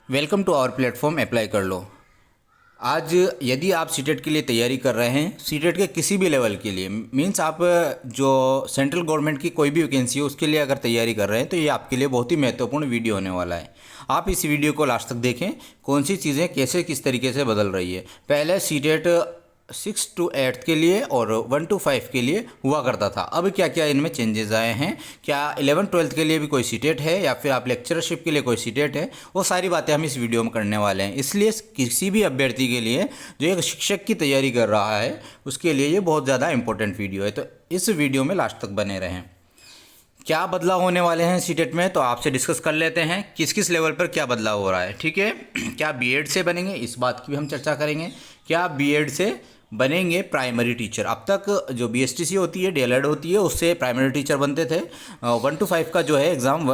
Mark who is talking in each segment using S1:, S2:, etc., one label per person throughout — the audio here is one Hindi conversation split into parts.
S1: Welcome to our platform apply कर लो। आज यदि आप सीटेट के लिए तैयारी कर रहे हैं, सीटेट के किसी भी लेवल के लिए, मींस आप जो सेंट्रल गवर्नमेंट की कोई भी वैकेंसी हो उसके लिए अगर तैयारी कर रहे हैं तो ये आपके लिए बहुत ही महत्वपूर्ण वीडियो होने वाला है। आप इस वीडियो को लास्ट तक देखें, कौन सी चीज़ें कैसे किस तरीके से बदल रही है। पहले सीटेट 6 to 8 के लिए और 1 to 5 के लिए हुआ करता था। अब क्या क्या इनमें चेंजेस आए हैं, क्या 11-12 के लिए भी कोई सीटेट है या फिर आप लेक्चरशिप के लिए कोई सीटेट है, वो सारी बातें हम इस वीडियो में करने वाले हैं। इसलिए किसी भी अभ्यर्थी के लिए जो एक शिक्षक की तैयारी कर रहा है उसके लिए ये बहुत ज़्यादा इंपॉर्टेंट वीडियो है, तो इस वीडियो में लास्ट तक बने रहें। क्या बदलाव होने वाले हैं सीटेट में, तो आपसे डिस्कस कर लेते हैं किस किस लेवल पर क्या बदलाव हो रहा है। ठीक है, क्या बीएड से बनेंगे, इस बात की भी हम चर्चा करेंगे। क्या बीएड से बनेंगे प्राइमरी टीचर। अब तक जो बीएसटीसी होती है, डीएलएड होती है, उससे प्राइमरी टीचर बनते थे। 1 to 5 का जो है एग्ज़ाम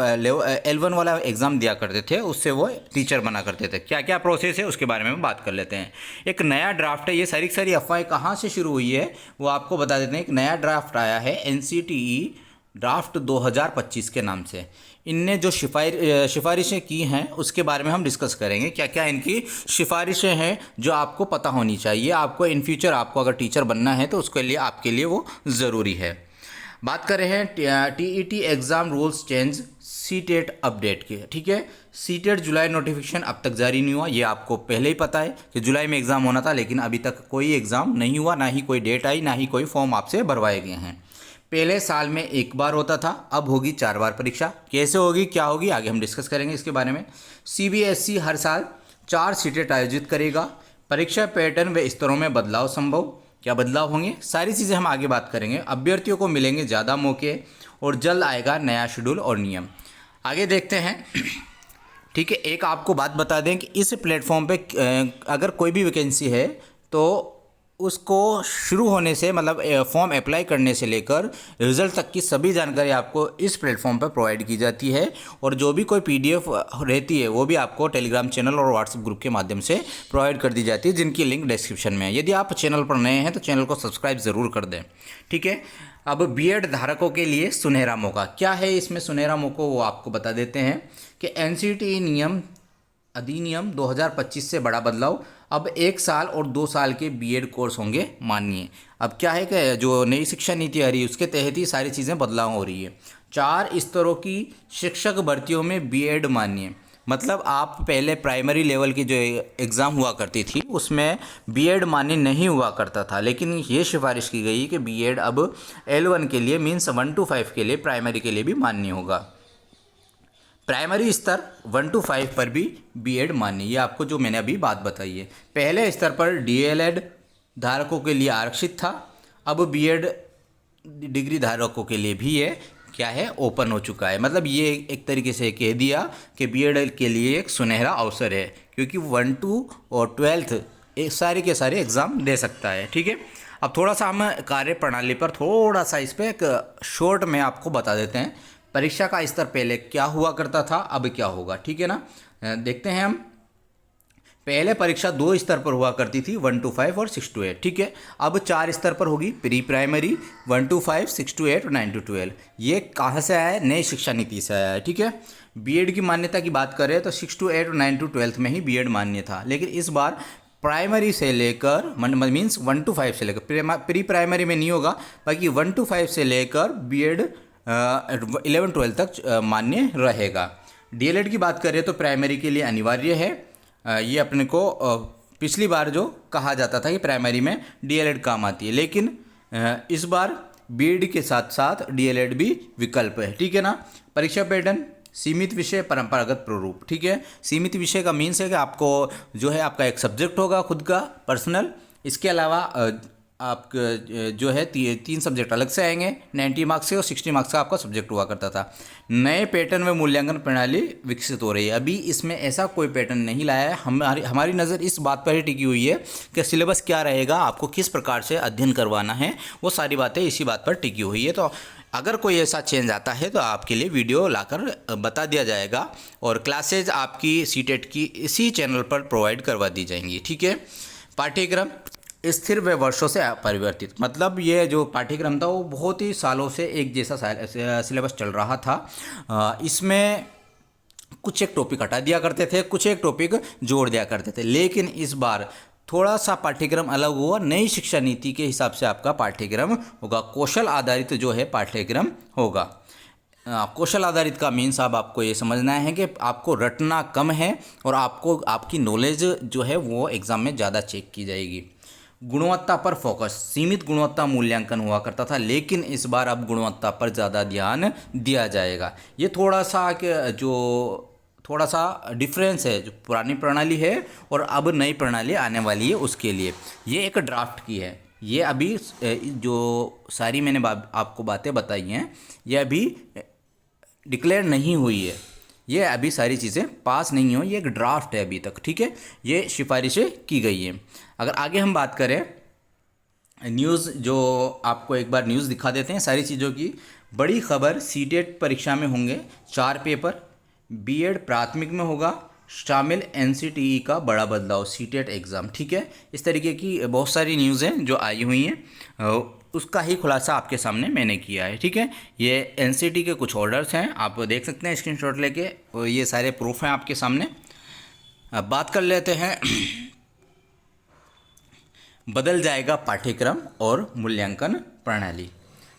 S1: L1 वाला एग्ज़ाम दिया करते थे, उससे वो टीचर बना करते थे। क्या क्या प्रोसेस है उसके बारे में बात कर लेते हैं। एक नया ड्राफ्ट है, ये सारी सारी अफवाहें कहाँ से शुरू हुई है वो आपको बता देते हैं। एक नया ड्राफ्ट आया है एनसीटीई ड्राफ्ट 2025 के नाम से। इनने जो सिफारिशें की हैं उसके बारे में हम डिस्कस करेंगे। क्या क्या इनकी सिफारिशें हैं जो आपको पता होनी चाहिए, आपको इन फ्यूचर आपको अगर टीचर बनना है तो उसके लिए आपके लिए वो ज़रूरी है। बात कर रहे हैं TET exam rules change CTET update की। ठीक है, सीटेट जुलाई नोटिफिकेशन अब तक जारी नहीं हुआ, ये आपको पहले ही पता है कि जुलाई में एग्ज़ाम होना था, लेकिन अभी तक कोई एग्ज़ाम नहीं हुआ, ना ही कोई डेट आई, ना ही कोई फॉर्म आपसे भरवाए गए हैं। पहले साल में एक बार होता था, अब होगी 4 बार परीक्षा। कैसे होगी, क्या होगी, आगे हम डिस्कस करेंगे इसके बारे में। सीबीएसई हर साल 4 सीटेट आयोजित करेगा। परीक्षा पैटर्न व स्तरों में बदलाव संभव, क्या बदलाव होंगे, सारी चीज़ें हम आगे बात करेंगे। अभ्यर्थियों को मिलेंगे ज़्यादा मौके और जल्द आएगा नया शेड्यूल और नियम। आगे देखते हैं। ठीक है, एक आपको बात बता दें कि इस प्लेटफॉर्म पे अगर कोई भी वैकेंसी है तो उसको शुरू होने से, मतलब फॉर्म अप्लाई करने से लेकर रिज़ल्ट तक की सभी जानकारी आपको इस प्लेटफॉर्म पर प्रोवाइड की जाती है। और जो भी कोई पीडीएफ रहती है वो भी आपको टेलीग्राम चैनल और व्हाट्सएप ग्रुप के माध्यम से प्रोवाइड कर दी जाती है, जिनकी लिंक डिस्क्रिप्शन में है। यदि आप चैनल पर नए हैं तो चैनल को सब्सक्राइब ज़रूर कर दें। ठीक है, अब बीएड धारकों के लिए सुनहरा मौका। क्या है इसमें सुनहरा मौका, वो आपको बता देते हैं कि एनसीटीई अधिनियम 2025 से बड़ा बदलाव। अब 1 साल और 2 साल के बीएड कोर्स होंगे मान्य। अब क्या है कि जो नई शिक्षा नीति आ रही है उसके तहत ही सारी चीज़ें बदलाव हो रही है। 4 स्तरों की शिक्षक भर्तियों में बीएड मान्य, मतलब आप पहले प्राइमरी लेवल की जो एग्ज़ाम हुआ करती थी उसमें बीएड मान्य नहीं हुआ करता था, लेकिन ये सिफारिश की गई कि बीएड अब L1 के लिए, मीन्स 1 to 5 के लिए, प्राइमरी के लिए भी मान्य होगा। प्राइमरी स्तर 1 to 5 पर भी बीएड मान्य, ये आपको जो मैंने अभी बात बताई है। पहले स्तर पर डीएलएड धारकों के लिए आरक्षित था, अब बीएड डिग्री धारकों के लिए भी ये क्या है, ओपन हो चुका है। मतलब ये एक तरीके से कह दिया कि बीएड के लिए एक सुनहरा अवसर है, क्योंकि 1 to और 12th एक सारे के सारे एग्ज़ाम दे सकता है। ठीक है, अब थोड़ा सा हम कार्य प्रणाली पर थोड़ा सा इस पर एक शॉर्ट में आपको बता देते हैं। परीक्षा का स्तर पहले क्या हुआ करता था, अब क्या होगा। ठीक है ना, देखते हैं हम। पहले परीक्षा 2 स्तर पर हुआ करती थी, 1 to 5 और 6 to 8। ठीक है, अब 4 स्तर पर होगी। प्री प्राइमरी 1 to 5, 6 to 8 और 9 to 12। ये कहाँ से आया है, नई शिक्षा नीति से आया है। ठीक है, बीएड की मान्यता की बात करें तो 6 to 8 और 9 to 12 में ही बीएड मान्य था, लेकिन इस बार प्राइमरी से लेकर, मीन्स 1 to 5 से लेकर, प्री प्राइमरी में नहीं होगा, बाकी 1 to 5 से लेकर बीएड 11-12 तक मान्य रहेगा। डीएलएड की बात करें तो प्राइमरी के लिए अनिवार्य है। ये अपने को पिछली बार जो कहा जाता था कि प्राइमरी में डीएलएड काम आती है, लेकिन इस बार बीएड के साथ साथ डीएलएड भी विकल्प है। ठीक है ना। परीक्षा पैटर्न सीमित विषय, परंपरागत प्रारूप। ठीक है, सीमित विषय का मीन्स है कि आपको जो है आपका एक सब्जेक्ट होगा खुद का पर्सनल, इसके अलावा आप जो है 3 सब्जेक्ट अलग से आएंगे 90 मार्क्स से, और 60 मार्क्स का आपका सब्जेक्ट हुआ करता था। नए पैटर्न में मूल्यांकन प्रणाली विकसित हो रही है। अभी इसमें ऐसा कोई पैटर्न नहीं लाया है, हमारी नज़र इस बात पर ही टिकी हुई है कि सिलेबस क्या रहेगा, आपको किस प्रकार से अध्ययन करवाना है, वो सारी बातें इसी बात पर टिकी हुई है। तो अगर कोई ऐसा चेंज आता है तो आपके लिए वीडियो लाकर बता दिया जाएगा, और क्लासेज आपकी सीटेट की इसी चैनल पर प्रोवाइड करवा दी जाएंगी। ठीक है, पाठ्यक्रम स्थिर व वर्षों से अपरिवर्तित, मतलब ये जो पाठ्यक्रम था वो बहुत ही सालों से एक जैसा सिलेबस चल रहा था। इसमें कुछ एक टॉपिक हटा दिया करते थे, कुछ एक टॉपिक जोड़ दिया करते थे। लेकिन इस बार थोड़ा सा पाठ्यक्रम अलग हुआ, नई शिक्षा नीति के हिसाब से आपका पाठ्यक्रम होगा, कौशल आधारित जो है पाठ्यक्रम होगा। कौशल आधारित का मीन्स अब आपको ये समझना है कि आपको रटना कम है और आपको आपकी नॉलेज जो है वो एग्ज़ाम में ज़्यादा चेक की जाएगी। गुणवत्ता पर फोकस, सीमित गुणवत्ता मूल्यांकन हुआ करता था, लेकिन इस बार अब गुणवत्ता पर ज़्यादा ध्यान दिया जाएगा। ये थोड़ा सा डिफरेंस है जो पुरानी प्रणाली है और अब नई प्रणाली आने वाली है उसके लिए। ये एक ड्राफ्ट की है, ये अभी जो सारी मैंने आपको बातें बताई हैं ये अभी डिक्लेयर नहीं हुई है, ये अभी सारी चीज़ें पास नहीं हो, ये एक ड्राफ्ट है अभी तक, ठीक है। ये सिफारिशें की गई हैं। अगर आगे हम बात करें न्यूज़, जो आपको एक बार न्यूज़ दिखा देते हैं सारी चीज़ों की। बड़ी खबर, सीटेट परीक्षा में होंगे 4 पेपर, बीएड प्राथमिक में होगा शामिल, एनसीटीई का बड़ा बदलाव, सीटेट एग्ज़ाम, ठीक है। इस तरीके की बहुत सारी न्यूज़ हैं जो आई हुई हैं, उसका ही खुलासा आपके सामने मैंने किया है, ठीक है। ये एनसीटी के कुछ ऑर्डर्स हैं, आप देख सकते हैं स्क्रीनशॉट लेके, और ये सारे प्रूफ हैं आपके सामने। अब बात कर लेते हैं बदल जाएगा पाठ्यक्रम और मूल्यांकन प्रणाली।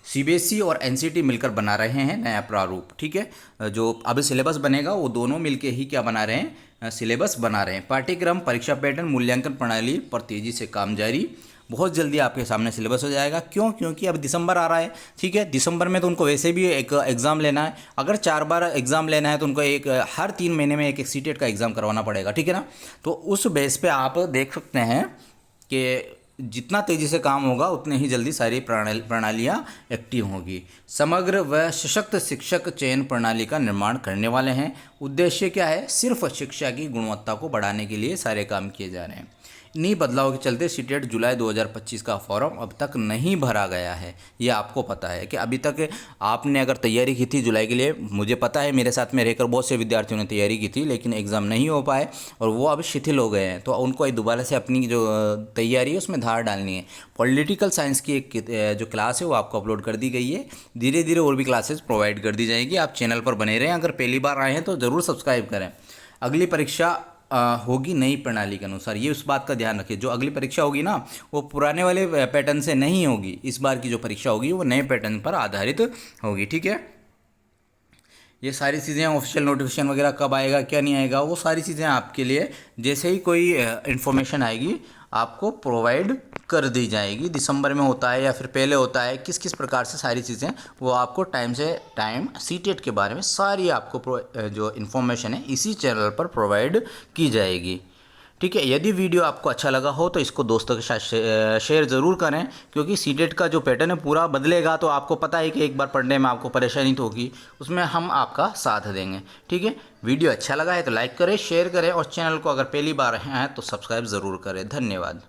S1: सीबीएसई और एनसीटी मिलकर बना रहे हैं नया प्रारूप, ठीक है। जो अब सिलेबस बनेगा वो दोनों मिलके ही क्या बना रहे हैं, सिलेबस बना रहे हैं। पाठ्यक्रम, परीक्षा पैटर्न, मूल्यांकन प्रणाली पर तेज़ी से काम जारी। बहुत जल्दी आपके सामने सिलेबस हो जाएगा। क्यों? क्योंकि अब दिसंबर आ रहा है, ठीक है। दिसंबर में तो उनको वैसे भी एक एग्ज़ाम लेना है, अगर 4 बार एग्ज़ाम लेना है तो उनको हर 3 महीने में एक सीटेट का एग्ज़ाम करवाना पड़ेगा, ठीक है ना। तो उस बेस पे आप देख सकते हैं कि जितना तेज़ी से काम होगा उतने ही जल्दी सारी प्रणालियाँ एक्टिव होगी। समग्र व सशक्त शिक्षक चयन प्रणाली का निर्माण करने वाले हैं। उद्देश्य क्या है? सिर्फ शिक्षा की गुणवत्ता को बढ़ाने के लिए सारे काम किए जा रहे हैं। इन्हीं बदलाव के चलते सीटेट जुलाई 2025 का फॉर्म अब तक नहीं भरा गया है। ये आपको पता है कि अभी तक आपने अगर तैयारी की थी जुलाई के लिए, मुझे पता है मेरे साथ में रहकर बहुत से विद्यार्थियों ने तैयारी की थी, लेकिन एग्ज़ाम नहीं हो पाए और वो अब शिथिल हो गए हैं, तो उनको दोबारा से अपनी जो तैयारी है उसमें धार डालनी है। पॉलिटिकल साइंस की एक जो क्लास है वो आपको अपलोड कर दी गई है, धीरे धीरे और भी क्लासेस प्रोवाइड कर दी जाएगी। आप चैनल पर बने रहें, अगर पहली बार आए हैं तो ज़रूर सब्सक्राइब करें। अगली परीक्षा होगी नई प्रणाली के अनुसार, ये उस बात का ध्यान रखिए। जो अगली परीक्षा होगी ना वो पुराने वाले पैटर्न से नहीं होगी, इस बार की जो परीक्षा होगी वो नए पैटर्न पर आधारित होगी, ठीक है। ये सारी चीज़ें, ऑफिशियल नोटिफिकेशन वगैरह कब आएगा क्या नहीं आएगा, वो सारी चीज़ें आपके लिए जैसे ही कोई इन्फॉर्मेशन आएगी आपको प्रोवाइड कर दी जाएगी। दिसंबर में होता है या फिर पहले होता है, किस किस प्रकार से सारी चीज़ें वो आपको टाइम से टाइम सीटेट के बारे में सारी आपको जो इन्फॉर्मेशन है इसी चैनल पर प्रोवाइड की जाएगी, ठीक है। यदि वीडियो आपको अच्छा लगा हो तो इसको दोस्तों के साथ शेयर ज़रूर करें, क्योंकि सीटेट का जो पैटर्न है पूरा बदलेगा, तो आपको पता है कि एक बार पढ़ने में आपको परेशानी तो होगी, उसमें हम आपका साथ देंगे, ठीक है। वीडियो अच्छा लगा है तो लाइक करें, शेयर करें और चैनल को अगर पहली बार हैं तो सब्सक्राइब ज़रूर करें। धन्यवाद।